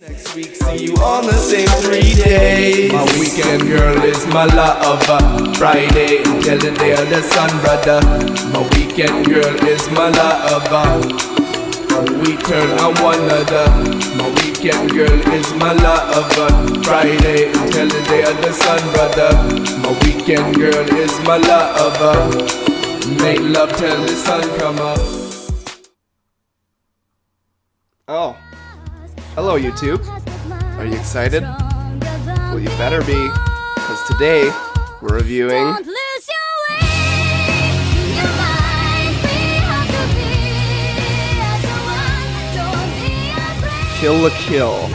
Next week, see you on the same 3 days. My weekend girl is my lover. Friday until the day of the sun, brother. My weekend girl is my lover. We turn on one another. My weekend girl is my lover. Friday until the day of the sun, brother. My weekend girl is my lover. Make love till the sun come up. Oh. Hello YouTube, are you excited? Well, you better be, because today we're reviewing Kill la Kill.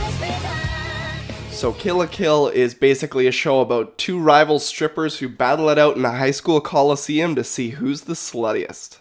So Kill la Kill is basically a show about two rival strippers who battle it out in a high school coliseum to see who's the sluttiest.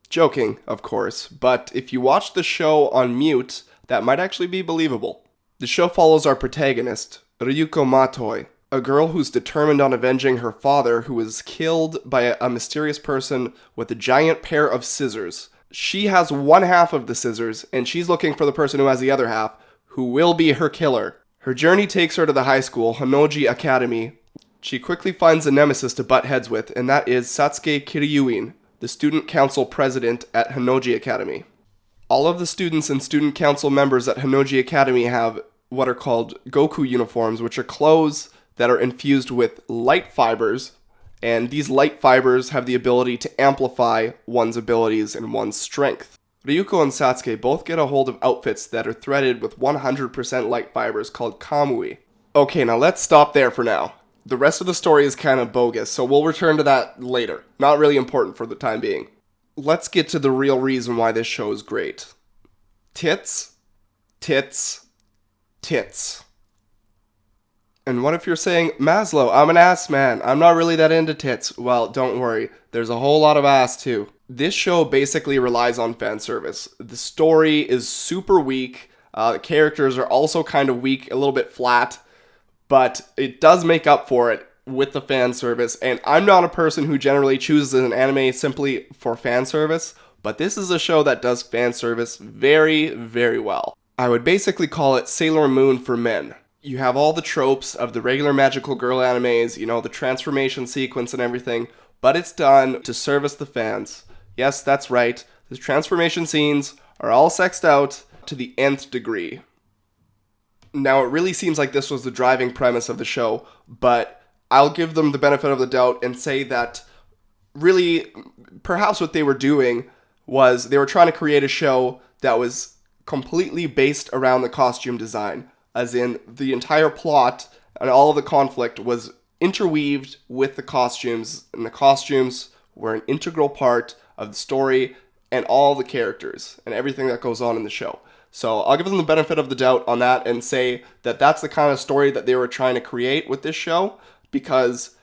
Joking, of course, but if you watch the show on mute, that might actually be believable. The show follows our protagonist, Ryuko Matoi, a girl who's determined on avenging her father who was killed by a mysterious person with a giant pair of scissors. She has one half of the scissors, and she's looking for the person who has the other half, who will be her killer. Her journey takes her to the high school, Honnouji Academy. She quickly finds a nemesis to butt heads with, and that is Satsuki Kiryuin, the student council president at Honnouji Academy. All of the students and student council members at Honnouji Academy have what are called Goku uniforms, which are clothes that are infused with light fibers, and these light fibers have the ability to amplify one's abilities and one's strength. Ryuko and Satsuki both get a hold of outfits that are threaded with 100% light fibers called kamui. Okay, now let's stop there for now. The rest of the story is kind of bogus, so we'll return to that later. Not really important for the time being. Let's get to the real reason why this show is great. Tits, tits, tits. And what if you're saying, Maslow, I'm an ass man. I'm not really that into tits. Well, don't worry. There's a whole lot of ass too. This show basically relies on fan service. The story is super weak. The characters are also kind of weak, a little bit flat. But it does make up for it with the fan service, and I'm not a person who generally chooses an anime simply for fan service, but this is a show that does fan service very, very well. I would basically call it Sailor Moon for men. You have all the tropes of the regular magical girl animes, you know, the transformation sequence and everything, but it's done to service the fans. Yes, that's right, the transformation scenes are all sexed out to the nth degree. Now, it really seems like this was the driving premise of the show, but I'll give them the benefit of the doubt and say that really, perhaps what they were doing was they were trying to create a show that was completely based around the costume design, as in the entire plot and all of the conflict was interweaved with the costumes, and the costumes were an integral part of the story and all the characters and everything that goes on in the show. So I'll give them the benefit of the doubt on that and say that that's the kind of story that they were trying to create with this show, because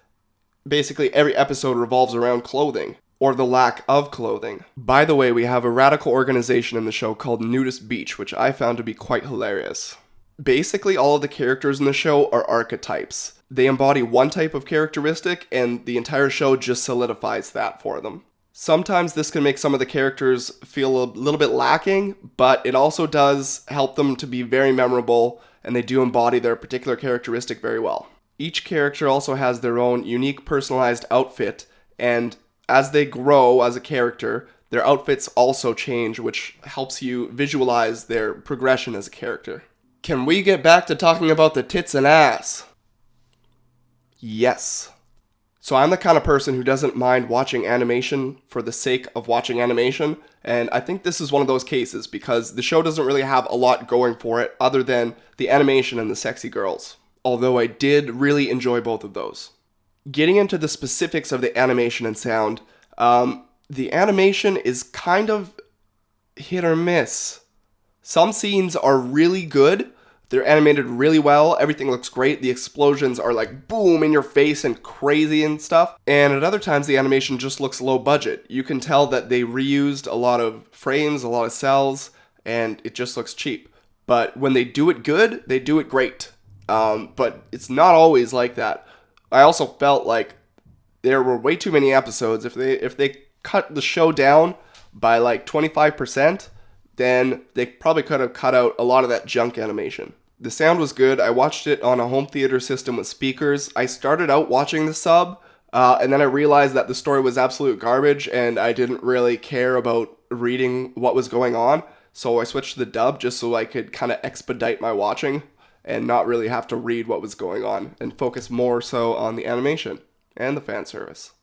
basically every episode revolves around clothing, or the lack of clothing. By the way, we have a radical organization in the show called NUDIST Beach, which I found to be quite hilarious. Basically, all of the characters in the show are archetypes. They embody one type of characteristic, and the entire show just solidifies that for them. Sometimes this can make some of the characters feel a little bit lacking, but it also does help them to be very memorable, and they do embody their particular characteristic very well. Each character also has their own unique personalized outfit, and as they grow as a character, their outfits also change, which helps you visualize their progression as a character. Can we get back to talking about the tits and ass? Yes. So I'm the kind of person who doesn't mind watching animation for the sake of watching animation, and I think this is one of those cases because the show doesn't really have a lot going for it other than the animation and the sexy girls. Although I did really enjoy both of those. Getting into the specifics of the animation and sound, the animation is kind of hit or miss. Some scenes are really good, they're animated really well, everything looks great, the explosions are like boom in your face and crazy and stuff, and at other times the animation just looks low budget. You can tell that they reused a lot of frames, a lot of cells, and it just looks cheap. But when they do it good, they do it great. But it's not always like that. I also felt like there were way too many episodes. If they cut the show down by like 25%, then they probably could have cut out a lot of that junk animation. The sound was good. I watched it on a home theater system with speakers. I started out watching the sub, and then I realized that the story was absolute garbage, and I didn't really care about reading what was going on. So I switched to the dub just so I could kind of expedite my watching and not really have to read what was going on and focus more so on the animation and the fan service.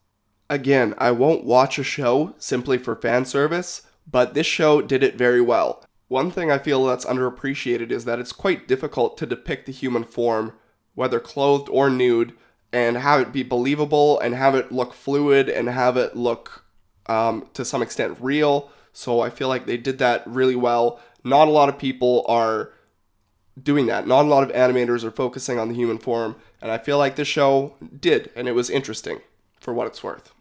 Again, I won't watch a show simply for fan service, but this show did it very well. One thing I feel that's underappreciated is that it's quite difficult to depict the human form, whether clothed or nude, and have it be believable and have it look fluid and have it look to some extent real. So I feel like they did that really well. Not a lot of people are doing that. Not a lot of animators are focusing on the human form, and I feel like this show did, and it was interesting for what it's worth.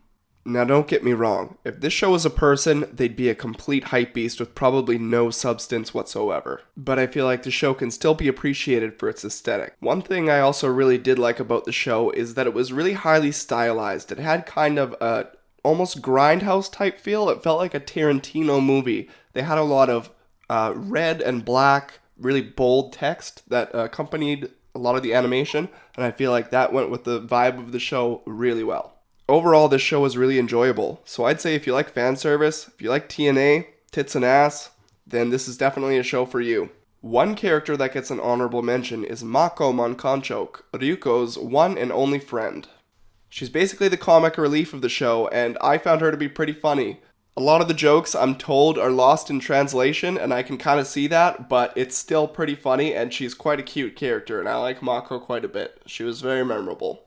Now don't get me wrong, if this show was a person, they'd be a complete hype beast with probably no substance whatsoever. But I feel like the show can still be appreciated for its aesthetic. One thing I also really did like about the show is that it was really highly stylized. It had kind of a almost grindhouse type feel. It felt like a Tarantino movie. They had a lot of red and black, really bold text that accompanied a lot of the animation, and I feel like that went with the vibe of the show really well. Overall, this show was really enjoyable, so I'd say if you like fan service, if you like TNA, tits and ass, then this is definitely a show for you. One character that gets an honorable mention is Mako Monkanchok, Ryuko's one and only friend. She's basically the comic relief of the show, and I found her to be pretty funny. A lot of the jokes, I'm told, are lost in translation, and I can kind of see that, but it's still pretty funny, and she's quite a cute character, and I like Mako quite a bit. She was very memorable.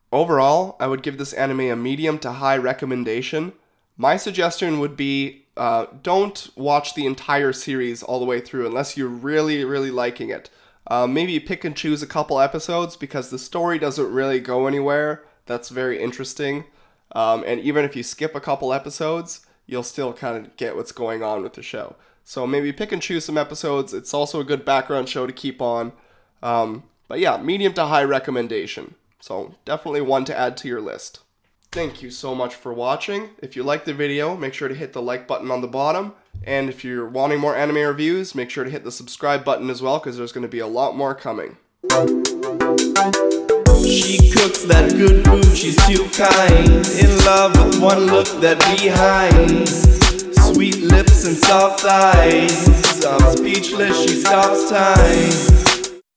Overall, I would give this anime a medium to high recommendation. My suggestion would be don't watch the entire series all the way through unless you're really, really liking it. Maybe pick and choose a couple episodes because the story doesn't really go anywhere. That's very interesting. And even if you skip a couple episodes, you'll still kind of get what's going on with the show. So maybe pick and choose some episodes. It's also a good background show to keep on. But yeah, medium to high recommendation. So definitely one to add to your list. Thank you so much for watching. If you liked the video, make sure to hit the like button on the bottom. And if you're wanting more anime reviews, make sure to hit the subscribe button as well, because there's going to be a lot more coming. She cooks that good food, she's too kind. In love with one look that behind. Sweet lips and soft eyes. I'm speechless, she stops time.